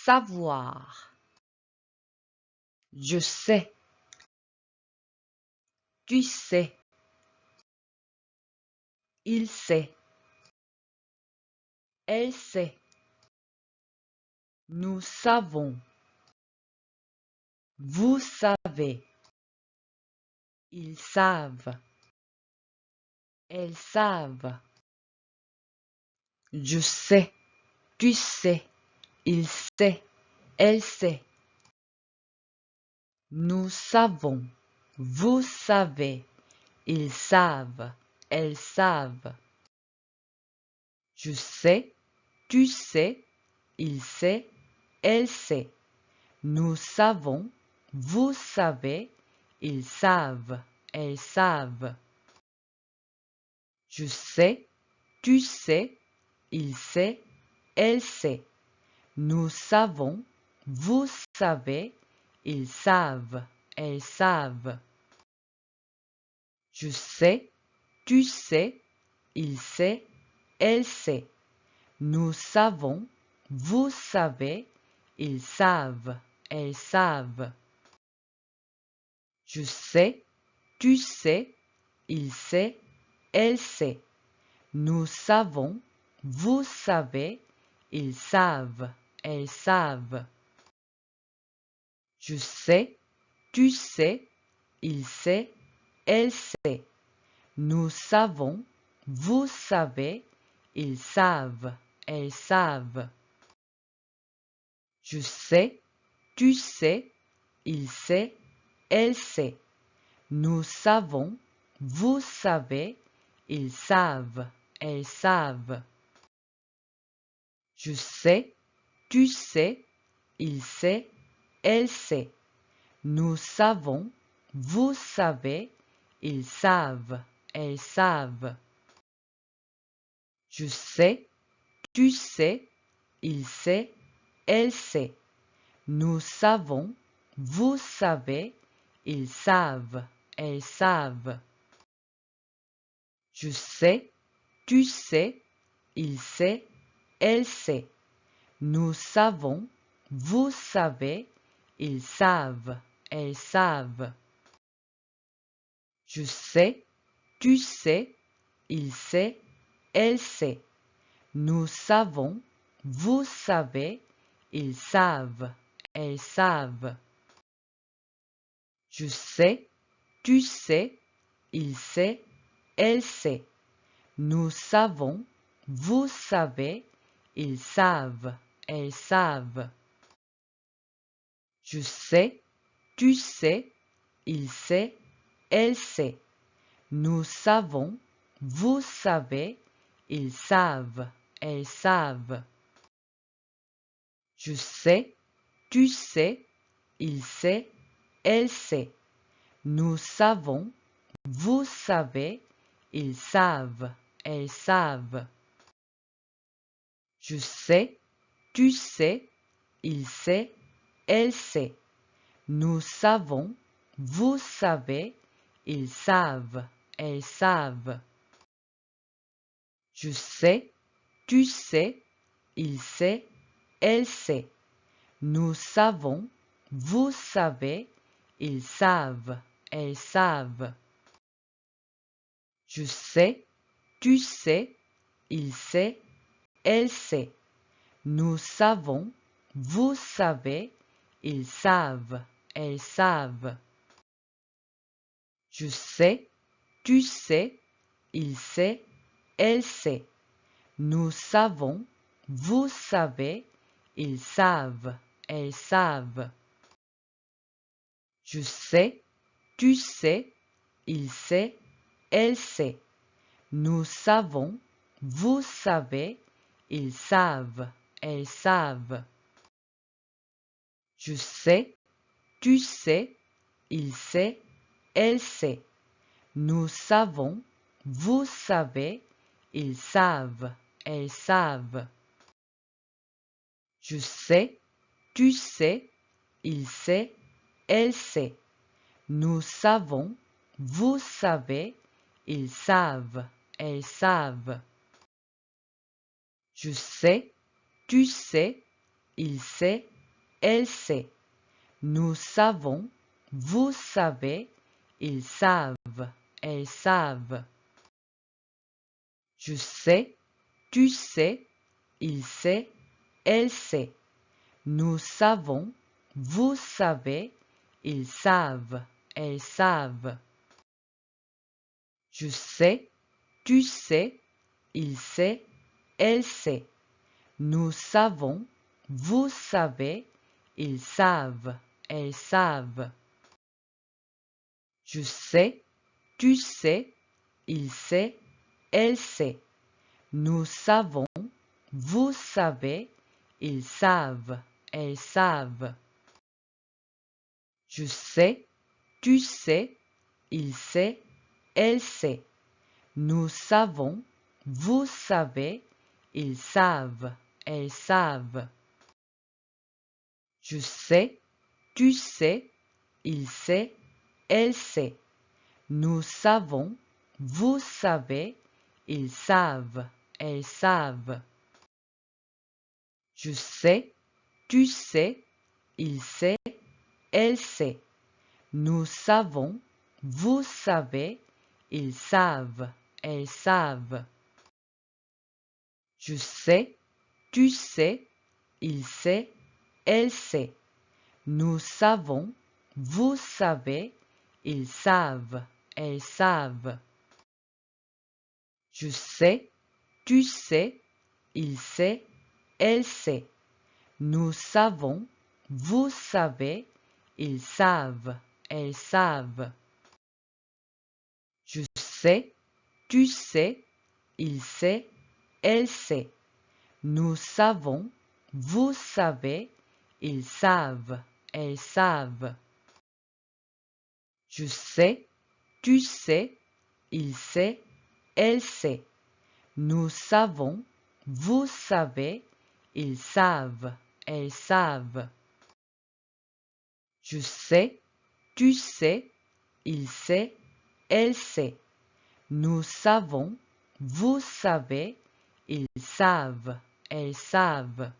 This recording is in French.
savoir. Je sais, tu sais, il sait, elle sait, nous savons, vous savez, ils savent, elles savent. Je sais, tu sais, il sait, elle sait. Nous savons, vous savez, ils savent, elles savent. Je sais, tu sais, il sait, elle sait. Nous savons, vous savez, ils savent, elles savent. Je sais, tu sais, il sait, elle sait. Nous savons, vous savez, ils savent, elles savent. Je sais, tu sais, il sait, elle sait. Nous savons, vous savez, ils savent, elles savent. Je sais, tu sais, il sait, elle sait. Nous savons, vous savez, ils savent, elles savent. Je sais, tu sais, il sait, elle sait. Nous savons, vous savez, ils savent, elles savent. Je sais, tu sais, il sait, elle sait. Nous savons, vous savez, ils savent, elles savent. Je sais, tu sais, il sait, elle sait. Nous savons, vous savez, ils savent, elles savent. Je sais, tu sais, il sait, elle sait. Nous savons, vous savez, ils savent, elles savent. Je sais, tu sais, il sait, elle sait. Nous savons, vous savez, ils savent, elles savent. Je sais, tu sais, il sait, elle sait. Nous savons, vous savez, ils savent, elles savent. Je sais, tu sais, il sait, elle sait. Nous savons, vous savez, ils savent, elles savent. Je sais, tu sais, il sait, elle sait. Nous savons, vous savez, ils savent, elles savent. Je sais, tu sais, il sait, elle sait. Nous savons, vous savez, ils savent, elles savent. Je sais, tu sais, il sait, elle sait. Nous savons, vous savez, ils savent, elles savent. Je sais, tu sais, il sait, elle sait. Nous savons, vous savez, ils savent, elles savent. Je sais, tu sais, il sait, elle sait. Nous savons, vous savez, ils savent, elles savent. Je sais, tu sais, il sait, elle sait. Nous savons, vous savez, ils savent, elles savent. Je sais, tu sais, il sait, elle sait. Nous savons, vous savez, ils savent, elles savent. Je sais, tu sais, il sait, elle sait. Nous savons, vous savez, ils savent, elles savent. Je sais, tu sais, il sait, elle sait. Nous savons, vous savez, ils savent, elles savent. Je sais, tu sais, il sait, elle sait. Nous savons, vous savez, ils savent, elles savent. Je sais, tu sais, il sait, elle sait. Nous savons, vous savez, ils savent, elles savent. Je sais, tu sais, il sait, elle sait. Nous savons, vous savez, ils savent, elles savent. Je sais, tu sais, il sait, elle sait. Nous savons, vous savez, ils savent, elles savent. Je sais, tu sais, il sait, elle sait. Nous savons, vous savez, ils savent, elles savent. Je sais, tu sais, il sait, elle sait. Nous savons, vous savez, ils savent, elles savent. Je sais, tu sais, il sait, elle sait. Nous savons, vous savez, ils savent, elles savent. Je sais, tu sais, il sait, elle sait. Nous savons, vous savez, ils savent, elles savent. Je sais, tu sais, il sait, elle sait. Nous savons, vous savez, ils savent, elles savent. Je sais, tu sais, il sait, elle sait. Nous savons, vous savez, ils savent, elles savent. Je sais, tu sais, il sait, elle sait. Nous savons, vous savez, ils savent, elles savent. Je sais, tu sais, il sait, elle sait. Nous savons, vous savez, ils savent, elles savent.